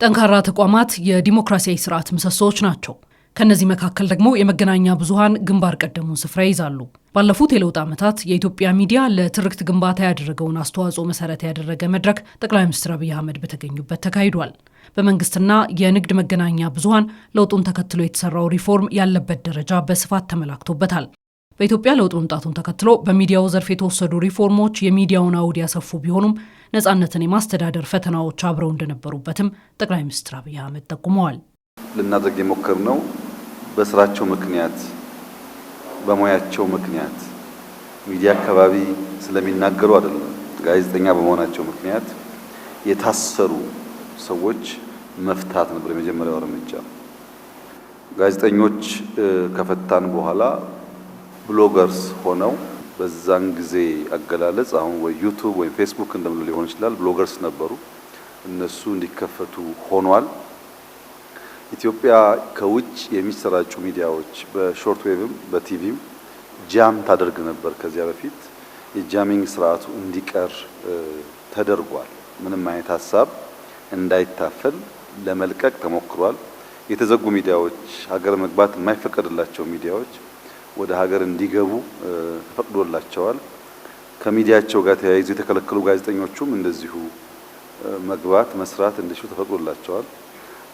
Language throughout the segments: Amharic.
ጠንካራ ተቋማት የዲሞክራሲያዊ ስርዓት ምሰሶዎች ናቸው። ከነዚህ መካከል ደግሞ የመገናኛ ብዙሃን ግንባር ቀደሙን ስፍራ ይዛሉ። ባለፉት የለውጥ ዓመታት የኢትዮጵያ ሚዲያ ለትርክት ግንባታ ያደረገውን አስተዋጽኦ መሰረት ያደረገ መድረክ ጠቅላይ ሚኒስትር አብይ አህመድ በተገኙበት ተካሂዷል። በመንግስትና የንግድ መገናኛ ብዙሃን ለውጡን ተከትሎ የተሰራው ሪፎርም ያለበት ደረጃ በስፋት ተመላክቶበታል። በኢትዮጵያ ለውጥ መምጣቱን ተከትሎ በሚዲያው ዘርፍ የተወሰዱ ሪፎርሞች የሚዲያውን አውድ ያሰፉ ቢሆኑም ነፃነትን የማስተዳደር ፈተናዎች አብረው እንደነበሩበትም ጠቅላይ ሚኒስትር አብይ አህመድ ጠቁመዋል። ልናደርግ የሞከርነው በስራቸው ምክንያት በሙያቸው ምክንያት ሚዲያ አካባቢ ስለሚናገሩ አይደለም። ጋዜጠኛ በመሆናቸው ምክንያት የታሰሩ ሰዎች መፍታት ነበር የመጀመሪያው እርምጃ። ጋዜጠኞች ከፈታን በኋላ ብሎገርስ ሆነው በዛን ጊዜ አገላለጽ አሁን ወይ ዩቲዩብ ወይ ፌስቡክ እንደምለው ሊሆን ይችላል ብሎገርስ ነበሩ። እነሱ እንዲከፈቱ ሆኗል። ኢትዮጵያ ከውጭ የሚሰራጩ ሚዲያዎች በሾርት ዌቭም በቲቪም ጃም ታደርግ ነበር። ከዚያ በፊት የጃሚንግ ስርዓቱ እንዲቀር ተደርጓል። ምንም አይነት ሀሳብ እንዳይታፈል ለመልቀቅ ተሞክሯል። የተዘጉ ሚዲያዎች፣ ሀገር መግባት የማይፈቀድላቸው ሚዲያዎች ወደ ሀገር እንዲገቡ ተፈቅዶላቸዋል። ከሚዲያቸው ጋር ተያይዞ የተከለከሉ ጋዜጠኞቹም እንደዚሁ መግባት መስራት እንዲችሉ ተፈቅዶላቸዋል።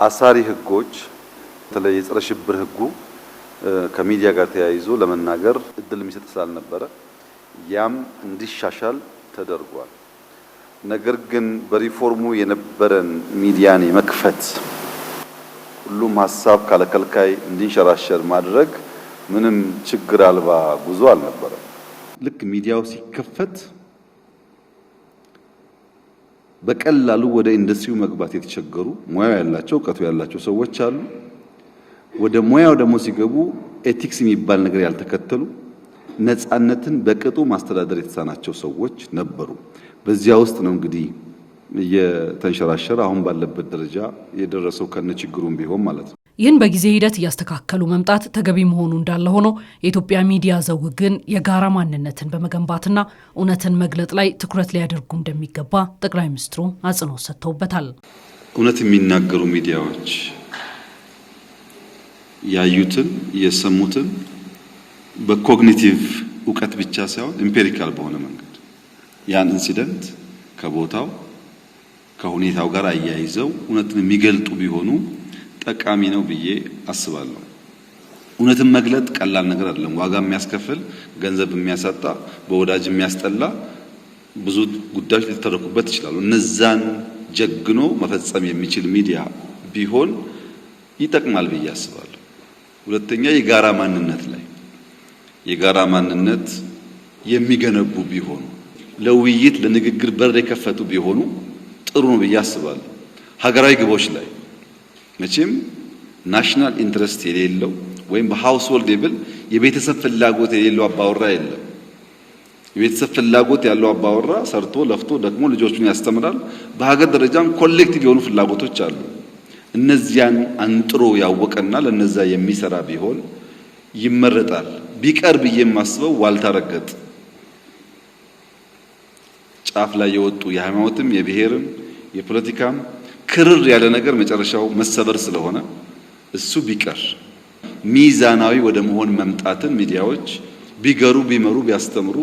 አሳሪ ህጎች በተለይ የጸረ ሽብር ህጉ ከሚዲያ ጋር ተያይዞ ለመናገር እድል የሚሰጥ ስላልነበረ ያም እንዲሻሻል ተደርጓል። ነገር ግን በሪፎርሙ የነበረን ሚዲያን የመክፈት ሁሉም ሀሳብ ካለከልካይ እንዲንሸራሸር ማድረግ ምንም ችግር አልባ ጉዞ አልነበረም። ልክ ሚዲያው ሲከፈት በቀላሉ ወደ ኢንዱስትሪው መግባት የተቸገሩ ሙያው ያላቸው እውቀቱ ያላቸው ሰዎች አሉ። ወደ ሙያው ደግሞ ሲገቡ ኤቲክስ የሚባል ነገር ያልተከተሉ ነፃነትን በቅጡ ማስተዳደር የተሳናቸው ሰዎች ነበሩ። በዚያ ውስጥ ነው እንግዲህ የተንሸራሸረ አሁን ባለበት ደረጃ የደረሰው ከነ ችግሩም ቢሆን ማለት ነው። ይህን በጊዜ ሂደት እያስተካከሉ መምጣት ተገቢ መሆኑ እንዳለ ሆኖ የኢትዮጵያ ሚዲያ ዘውግ ግን የጋራ ማንነትን በመገንባትና እውነትን መግለጥ ላይ ትኩረት ሊያደርጉ እንደሚገባ ጠቅላይ ሚኒስትሩ አጽንኦት ሰጥተውበታል። እውነት የሚናገሩ ሚዲያዎች ያዩትን የሰሙትን በኮግኒቲቭ እውቀት ብቻ ሳይሆን ኢምፔሪካል በሆነ መንገድ ያን ኢንሲደንት ከቦታው ከሁኔታው ጋር አያይዘው እውነትን የሚገልጡ ቢሆኑ ጠቃሚ ነው ብዬ አስባለሁ። እውነትን መግለጥ ቀላል ነገር አይደለም። ዋጋ የሚያስከፍል፣ ገንዘብ የሚያሳጣ፣ በወዳጅ የሚያስጠላ ብዙ ጉዳዮች ሊተረኩበት ይችላሉ። እነዛን ጀግኖ መፈጸም የሚችል ሚዲያ ቢሆን ይጠቅማል ብዬ አስባለሁ። ሁለተኛ የጋራ ማንነት ላይ የጋራ ማንነት የሚገነቡ ቢሆኑ ለውይይት ለንግግር በር የከፈቱ ቢሆኑ ጥሩ ነው ብዬ አስባለሁ። ሀገራዊ ግቦች ላይ መቼም ናሽናል ኢንትረስት የሌለው ወይም በሃውስሆልድ ሌቭል የቤተሰብ ፍላጎት የሌለው አባወራ የለም። የቤተሰብ ፍላጎት ያለው አባወራ ሰርቶ ለፍቶ ደግሞ ልጆቹን ያስተምራል። በሀገር ደረጃም ኮሌክቲቭ የሆኑ ፍላጎቶች አሉ። እነዚያን አንጥሮ ያወቀና ለነዛ የሚሰራ ቢሆን ይመረጣል። ቢቀር ብዬ የማስበው ዋልታ ረገጥ ጫፍ ላይ የወጡ የሃይማኖትም የብሔርም የፖለቲካም ክርር ያለ ነገር መጨረሻው መሰበር ስለሆነ እሱ ቢቀር ሚዛናዊ ወደ መሆን መምጣትን ሚዲያዎች ቢገሩ ቢመሩ ቢያስተምሩ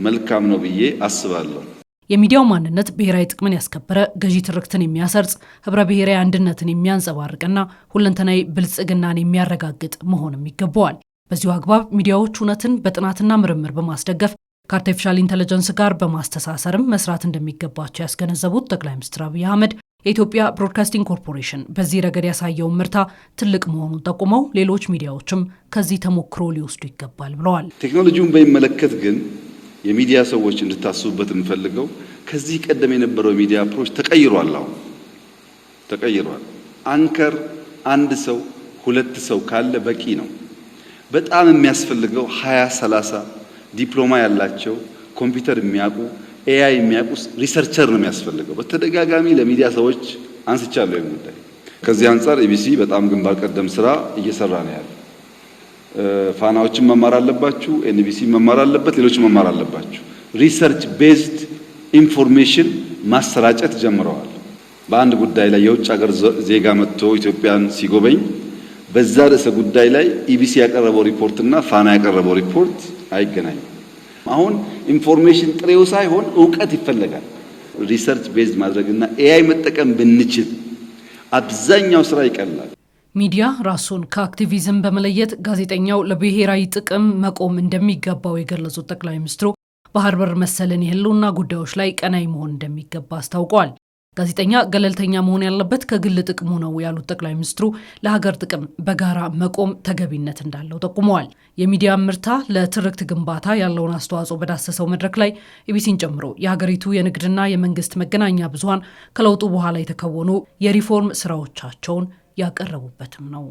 መልካም ነው ብዬ አስባለሁ። የሚዲያው ማንነት ብሔራዊ ጥቅምን ያስከበረ፣ ገዢ ትርክትን የሚያሰርጽ፣ ህብረ ብሔራዊ አንድነትን የሚያንጸባርቅና ሁለንተናዊ ብልጽግናን የሚያረጋግጥ መሆንም ይገባዋል። በዚሁ አግባብ ሚዲያዎች እውነትን በጥናትና ምርምር በማስደገፍ ከአርቲፊሻል ኢንተለጀንስ ጋር በማስተሳሰርም መስራት እንደሚገባቸው ያስገነዘቡት ጠቅላይ ሚኒስትር አብይ አህመድ የኢትዮጵያ ብሮድካስቲንግ ኮርፖሬሽን በዚህ ረገድ ያሳየውን ምርታ ትልቅ መሆኑን ጠቁመው ሌሎች ሚዲያዎችም ከዚህ ተሞክሮ ሊወስዱ ይገባል ብለዋል። ቴክኖሎጂውን በሚመለከት ግን የሚዲያ ሰዎች እንድታስቡበት የምፈልገው ከዚህ ቀደም የነበረው ሚዲያ አፕሮች ተቀይሯል። አሁን ተቀይሯል። አንከር አንድ ሰው ሁለት ሰው ካለ በቂ ነው። በጣም የሚያስፈልገው 20-30 ዲፕሎማ ያላቸው ኮምፒውተር የሚያውቁ ኤአይ የሚያውቁ ሪሰርቸር ነው የሚያስፈልገው። በተደጋጋሚ ለሚዲያ ሰዎች አንስቻለሁ ይሄን ጉዳይ። ከዚህ አንፃር ኢቢሲ በጣም ግንባር ቀደም ስራ እየሰራ ነው ያለው። ፋናዎችን መማር አለባችሁ፣ ኤንቢሲ መማር አለበት፣ ሌሎች መማር አለባችሁ። ሪሰርች ቤዝድ ኢንፎርሜሽን ማሰራጨት ጀምረዋል። በአንድ ጉዳይ ላይ የውጭ ሀገር ዜጋ መጥቶ ኢትዮጵያን ሲጎበኝ በዛ ርዕሰ ጉዳይ ላይ ኢቢሲ ያቀረበው ሪፖርትና ፋና ያቀረበው ሪፖርት አይገናኝም። አሁን ኢንፎርሜሽን ጥሬው ሳይሆን እውቀት ይፈለጋል። ሪሰርች ቤዝድ ማድረግና ኤአይ መጠቀም ብንችል አብዛኛው ስራ ይቀላል። ሚዲያ ራሱን ከአክቲቪዝም በመለየት ጋዜጠኛው ለብሔራዊ ጥቅም መቆም እንደሚገባው የገለጹት ጠቅላይ ሚኒስትሩ ባህር በር መሰለን የህልውና ጉዳዮች ላይ ቀናይ መሆን እንደሚገባ አስታውቀዋል። ጋዜጠኛ ገለልተኛ መሆን ያለበት ከግል ጥቅሙ ነው ያሉት ጠቅላይ ሚኒስትሩ ለሀገር ጥቅም በጋራ መቆም ተገቢነት እንዳለው ጠቁመዋል። የሚዲያ ምርታ ለትርክት ግንባታ ያለውን አስተዋጽኦ በዳሰሰው መድረክ ላይ ኢቢሲን ጨምሮ የሀገሪቱ የንግድና የመንግስት መገናኛ ብዙሃን ከለውጡ በኋላ የተከወኑ የሪፎርም ስራዎቻቸውን ያቀረቡበትም ነው።